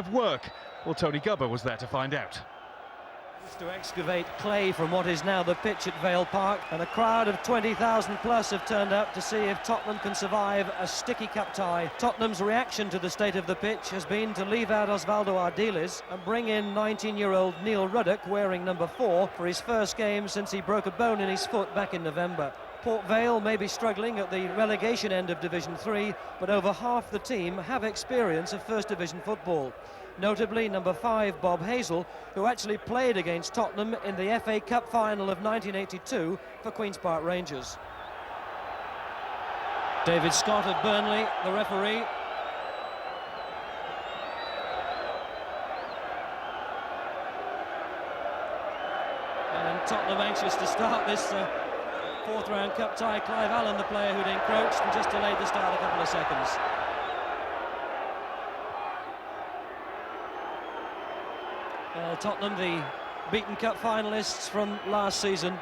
of work? Well, Tony Gubber was there to find out. To excavate clay from what is now the pitch at Vale Park, and a crowd of 20,000 plus have turned out to see if Tottenham can survive a sticky cup tie. Tottenham's reaction to the state of the pitch has been to leave out Osvaldo Ardiles and bring in 19-year-old Neil Ruddock wearing number 4 for his first game since he broke a bone in his foot back in November. Port Vale may be struggling at the relegation end of Division 3, but over half the team have experience of First Division football. Notably number 5 Bob Hazel, who actually played against Tottenham in the FA Cup final of 1982 for Queen's Park Rangers. David Scott of Burnley, the referee. And Tottenham anxious to start this fourth round cup tie. Clive Allen, the player who'd encroached and just delayed the start a couple of seconds. Well, Tottenham, the beaten cup finalists from last season.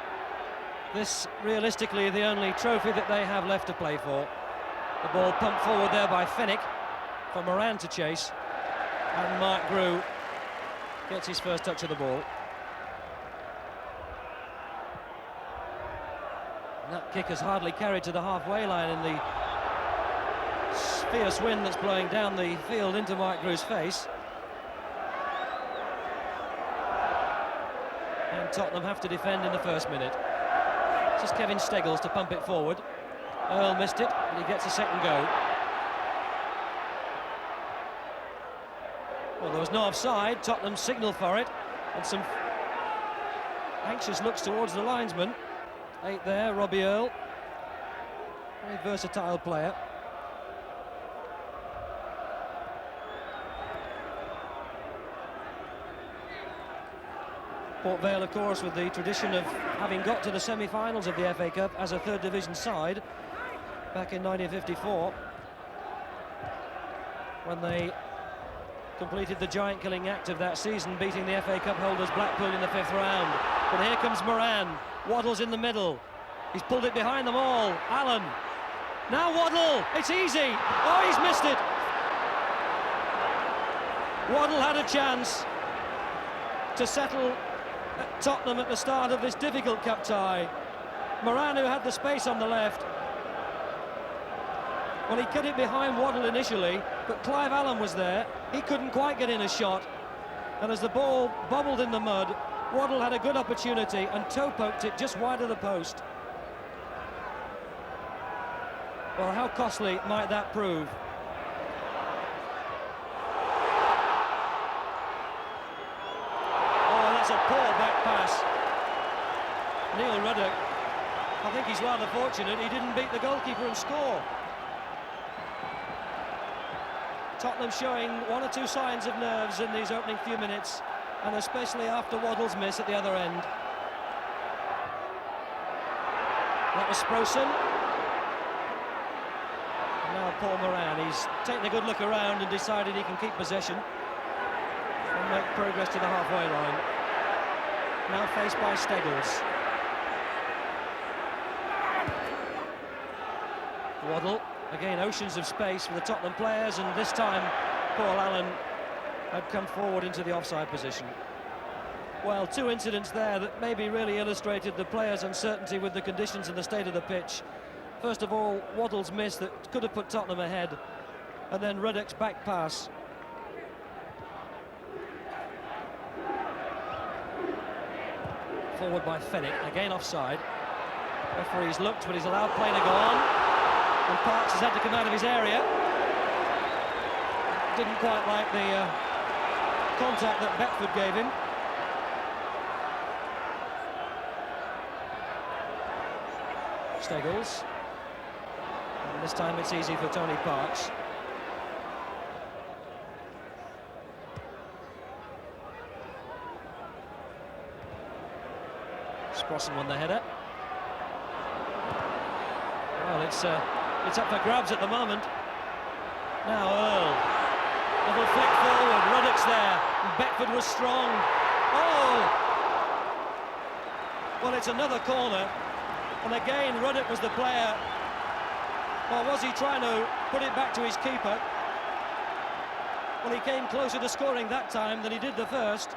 This, realistically, the only trophy that they have left to play for. The ball pumped forward there by Fennick for Moran to chase. And Mark Grew gets his first touch of the ball. And that kick has hardly carried to the halfway line in the fierce wind that's blowing down the field into Mark Grew's face. And Tottenham have to defend in the first minute. It's just Kevin Steggles to pump it forward. Earl missed it, and he gets a second go. Well, there was no offside. Tottenham signal for it, and some anxious looks towards the linesman. 8 there, Robbie Earl. Very versatile player. Port Vale, of course, with the tradition of having got to the semi-finals of the FA Cup as a third division side back in 1954, when they completed the giant-killing act of that season, beating the FA Cup holders Blackpool in the 5th round. But here comes Moran. Waddle's in the middle. He's pulled it behind them all. Allen. Now Waddle. It's easy. Oh, he's missed it. Waddle had a chance to settle at Tottenham at the start of this difficult cup tie. Moran, who had the space on the left, well, he cut it behind Waddle initially, but Clive Allen was there. He couldn't quite get in a shot, and as the ball bobbled in the mud, Waddle had a good opportunity and toe-poked it just wide of the post. Well, how costly might that prove? A poor back pass. Neil Ruddock, I think he's rather fortunate he didn't beat the goalkeeper and score. Tottenham showing 1 or 2 signs of nerves in these opening few minutes, and especially after Waddle's miss at the other end. That was Sprosen. Now Paul Moran, he's taken a good look around and decided he can keep possession and make progress to the halfway line. Now faced by Steggles. Waddle, again oceans of space for the Tottenham players, and this time Paul Allen had come forward into the offside position. Well, 2 incidents there that maybe really illustrated the players' uncertainty with the conditions and the state of the pitch. First of all, Waddle's miss that could have put Tottenham ahead, and then Ruddock's back pass. Forward by Fennick, again offside. Referee's looked, but he's allowed play to go on. And Parks has had to come out of his area. Didn't quite like the contact that Beckford gave him. Steggles. And this time it's easy for Tony Parks. Sprossen won the header. Well, it's up for grabs at the moment. Now Earl. Little flick forward, Ruddock's there, and Beckford was strong. Oh! Well, it's another corner, and again Ruddock was the player. Well, was he trying to put it back to his keeper? Well, he came closer to scoring that time than he did the first.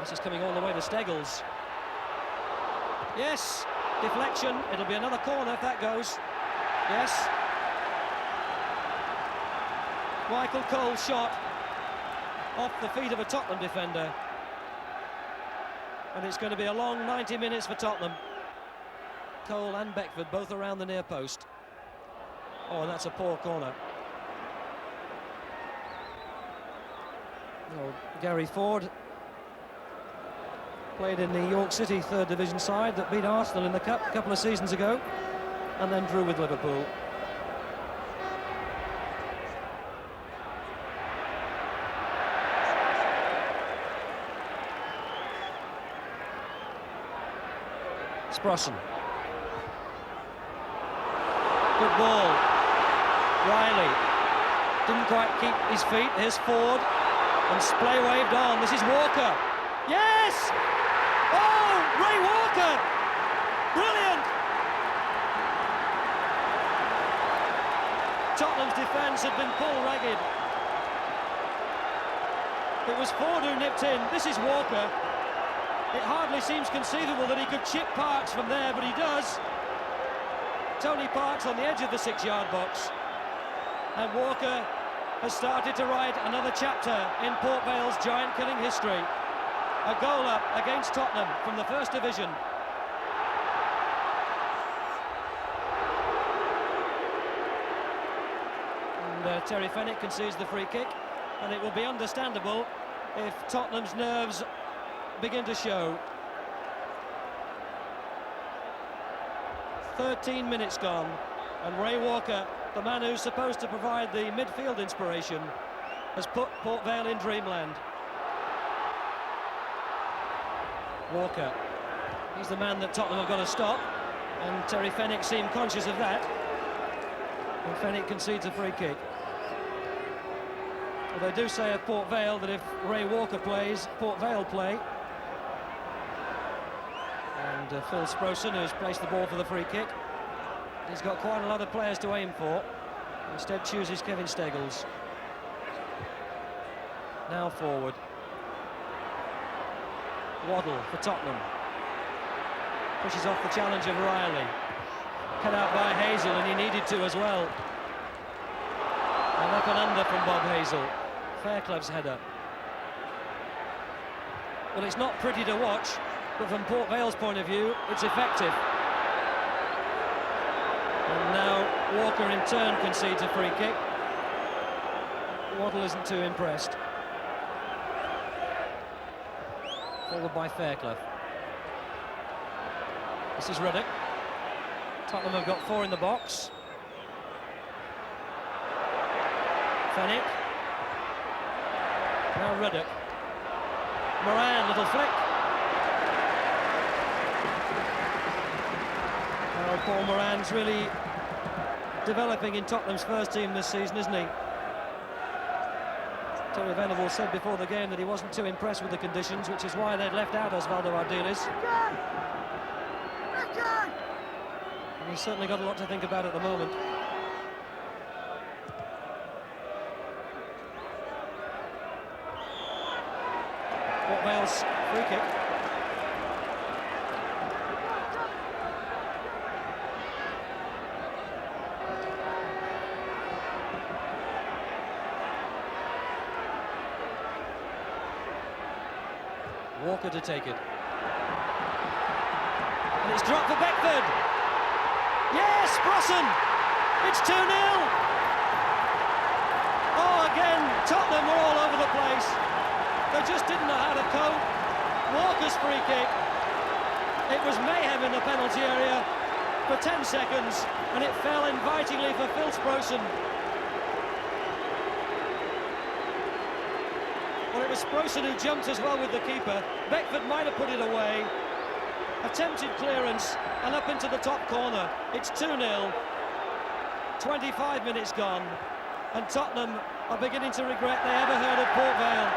This is coming all the way to Steggles. Yes, deflection. It'll be another corner if that goes. Yes. Michael Cole's shot off the feet of a Tottenham defender. And it's going to be a long 90 minutes for Tottenham. Cole and Beckford both around the near post. Oh, and that's a poor corner. Oh, Gary Ford played in the York City third division side that beat Arsenal in the Cup a couple of seasons ago and then drew with Liverpool. Sprosson. Good ball. Riley didn't quite keep his feet. Here's Ford. And Splay waved on. This is Walker. Yes! Oh, Ray Walker! Brilliant! Tottenham's defence had been pulled ragged. It was Ford who nipped in. This is Walker. It hardly seems conceivable that he could chip Parks from there, but he does. Tony Parks on the edge of the 6-yard box. And Walker has started to write another chapter in Port Vale's giant-killing history. A goal up against Tottenham from the First Division. And Terry Fenwick concedes the free kick, and it will be understandable if Tottenham's nerves begin to show. 13 minutes gone, and Ray Walker, the man who's supposed to provide the midfield inspiration, has put Port Vale in dreamland. Walker, he's the man that Tottenham have got to stop, and Terry Fenwick seemed conscious of that. And Fenwick concedes a free kick. Well, they do say at Port Vale that if Ray Walker plays, Port Vale play. And Phil Sprosson, who's placed the ball for the free kick, he's got quite a lot of players to aim for. Instead chooses Kevin Steggles. Now forward. Waddle for Tottenham. Pushes off the challenge of Riley. Cut out by Hazel, and he needed to as well. And up and under from Bob Hazel. Fairclough's header. Well, it's not pretty to watch, but from Port Vale's point of view, it's effective. And now Walker in turn concedes a free kick. Waddle isn't too impressed. Followed by Fairclough. This is Ruddock. Tottenham have got 4 in the box. Fenwick. Now Ruddock. Moran, little flick. Well, Paul Moran's really developing in Tottenham's first team this season, isn't he? Terry Venable said before the game that he wasn't too impressed with the conditions, which is why they'd left out Osvaldo Ardiles. And he's certainly got a lot to think about at the moment. Port Vale's free kick. Walker to take it. And it's dropped for Beckford. Yes, Sprosson! It's 2-0! Oh, again, Tottenham were all over the place. They just didn't know how to cope. Walker's free kick. It was mayhem in the penalty area for 10 seconds, and it fell invitingly for Phil Sprosson. Well, it was Sprosson who jumped as well with the keeper. Beckford might have put it away. Attempted clearance and up into the top corner. It's 2-0. 25 minutes gone, and Tottenham are beginning to regret they ever heard of Port Vale.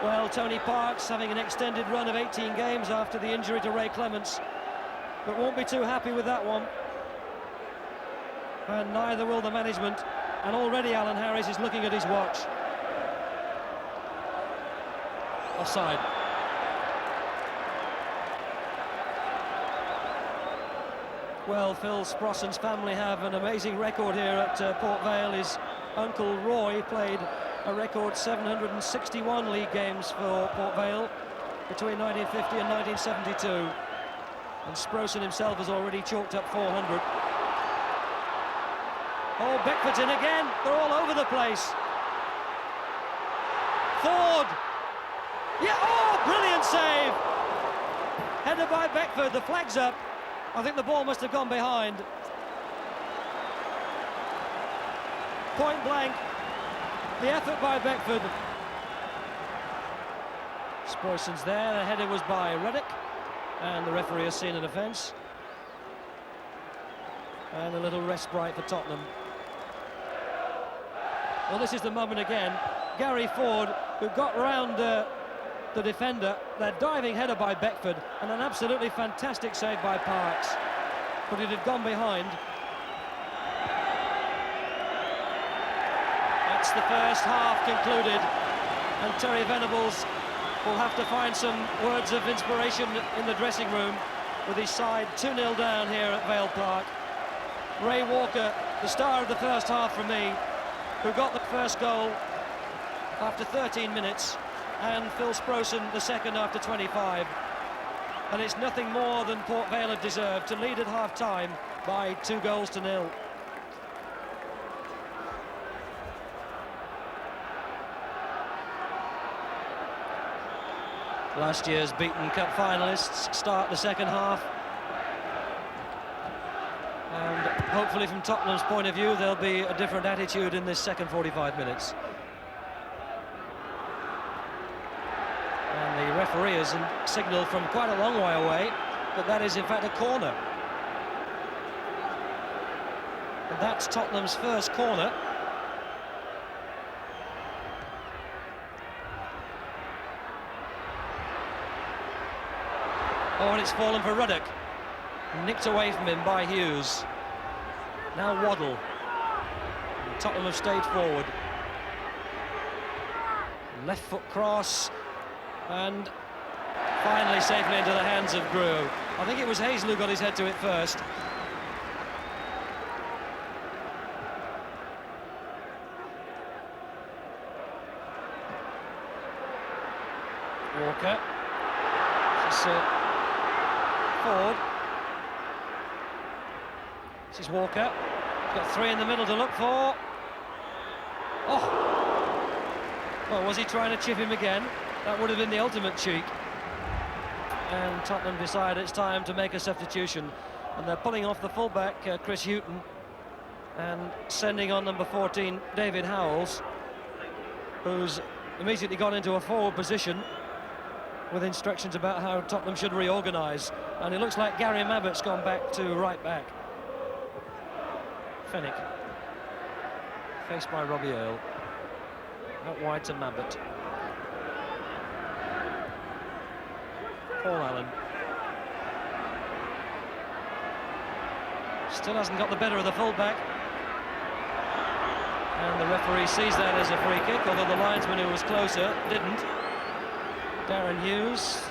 Well, Tony Parks having an extended run of 18 games after the injury to Ray Clements, but won't be too happy with that one. and neither will the management. And already Alan Harris is looking at his watch. Offside. Well, Phil Sprosson's family have an amazing record here at Port Vale. His uncle Roy played a record 761 league games for Port Vale between 1950 and 1972. And Sprosson himself has already chalked up 400. Oh, Beckford's in again. They're all over the place. Ford. Yeah, oh, brilliant save. Headed by Beckford, the flag's up. I think the ball must have gone behind. Point blank, the effort by Beckford. Sprosson's there, the header was by Ruddock, and the referee has seen an offence. And a little respite for Tottenham. Well, this is the moment again. Gary Ford, who got round the defender, that diving header by Beckford, and an absolutely fantastic save by Parks, but it had gone behind. That's the first half concluded, and Terry Venables will have to find some words of inspiration in the dressing room with his side 2-0 down here at Vale Park. Ray Walker, the star of the first half for me, who got the first goal after 13 minutes, and Phil Sprosson the second after 25. And it's nothing more than Port Vale had deserved, to lead at half-time by 2-0. Last year's beaten cup finalists start the second half. And hopefully from Tottenham's point of view, there'll be a different attitude in this second 45 minutes. And the referee has signalled from quite a long way away that that is in fact a corner. And that's Tottenham's first corner. Oh, and it's fallen for Ruddock. Nicked away from him by Hughes. Now Waddle. And Tottenham have stayed forward. Left foot cross. And finally safely into the hands of Grew. I think it was Hazel who got his head to it first. Walker. This is Ford. This is Walker. He's got three in the middle to look for. Oh! Well, was he trying to chip him again? That would have been the ultimate cheek. And Tottenham decide it's time to make a substitution. And they're pulling off the fullback, Chris Hughton, and sending on number 14, David Howells, who's immediately gone into a forward position with instructions about how Tottenham should reorganise. And it looks like Gary Mabbutt's gone back to right back. Fennick, faced by Robbie Earle. Out wide to Mabbutt. Paul Allen. Still hasn't got the better of the fullback. And the referee sees that as a free kick, although the linesman who was closer didn't. Darren Hughes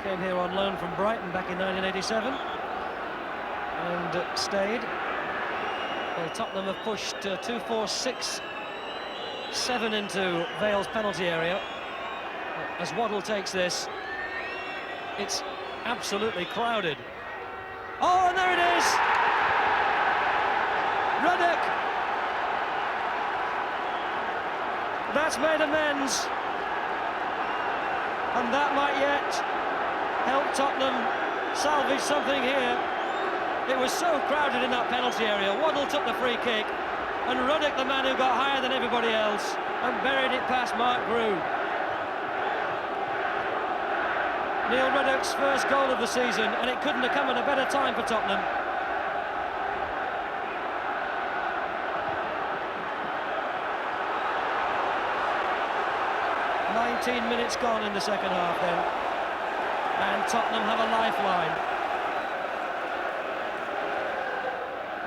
came here on loan from Brighton back in 1987 and stayed. Well, Tottenham have pushed 2-4-6-7 into Vale's penalty area. As Waddle takes this, it's absolutely crowded. Oh, and there it is! Ruddock! That's made amends. And that might yet help Tottenham salvage something here. It was so crowded in that penalty area. Waddle took the free kick, and Ruddock, the man who got higher than everybody else, and buried it past Mark Grew. Neil Ruddock's first goal of the season, and it couldn't have come at a better time for Tottenham. Minutes gone in the second half then, and Tottenham have a lifeline.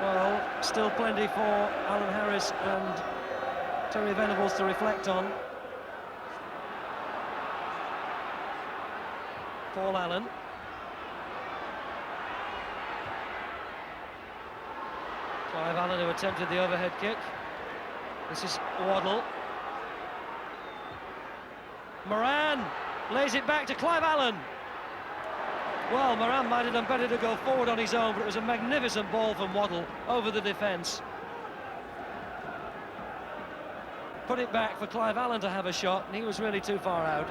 Well, still plenty for Alan Harris and Terry Venables to reflect on. Paul Allen. Clive Allen, who attempted the overhead kick. This is Waddle. Moran lays it back to Clive Allen. Well, Moran might have done better to go forward on his own, but it was a magnificent ball from Waddle over the defence. Put it back for Clive Allen to have a shot, and he was really too far out.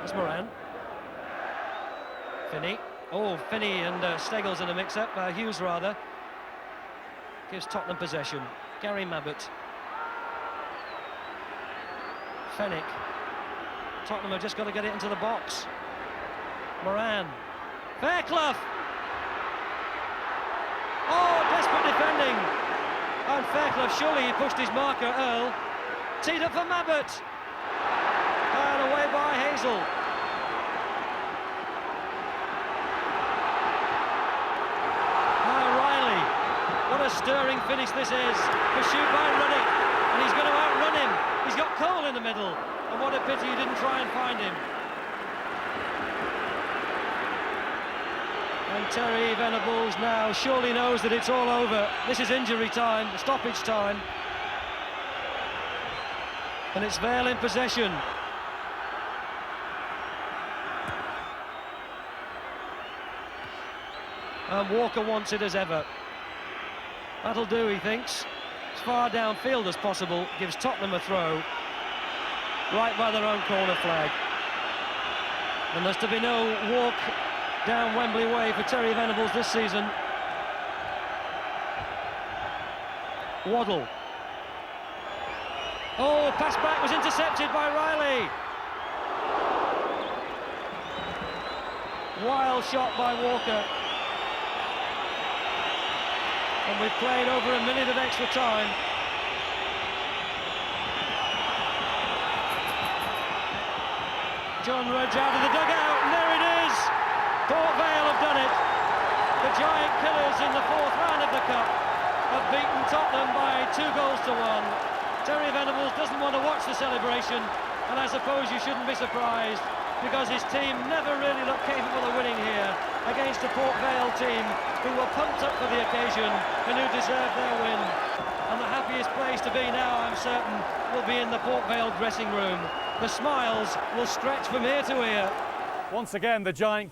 There's Moran. Finney. Oh, Finney and Stegall's in a mix-up, Hughes rather. Gives Tottenham possession. Gary Mabbutt. Fennick. Tottenham have just got to get it into the box. Moran. Fairclough! Oh, desperate defending! And Fairclough, surely he pushed his marker, Earl. Teed up for Mabbutt. And away by Hazel. What a stirring finish this is, pursued by Ruddock, and he's going to outrun him. He's got Cole in the middle, and what a pity he didn't try and find him. And Terry Venables now surely knows that it's all over. This is injury time, stoppage time. And it's Vale in possession. And Walker wants it as ever. That'll do, he thinks. As far downfield as possible, gives Tottenham a throw. Right by their own corner flag. And there's to be no walk down Wembley Way for Terry Venables this season. Waddle. Oh, pass back was intercepted by Riley. Wild shot by Walker. And we've played over a minute of extra time. John Rudge out of the dugout, and there it is! Port Vale have done it. The giant killers in the fourth round of the Cup have beaten Tottenham by 2-1. Terry Venables doesn't want to watch the celebration, and I suppose you shouldn't be surprised, because his team never really looked capable of winning here against a Port Vale team who were pumped up for the occasion and who deserved their win. And the happiest place to be now, I'm certain, will be in the Port Vale dressing room. The smiles will stretch from ear to ear. Once again, the giant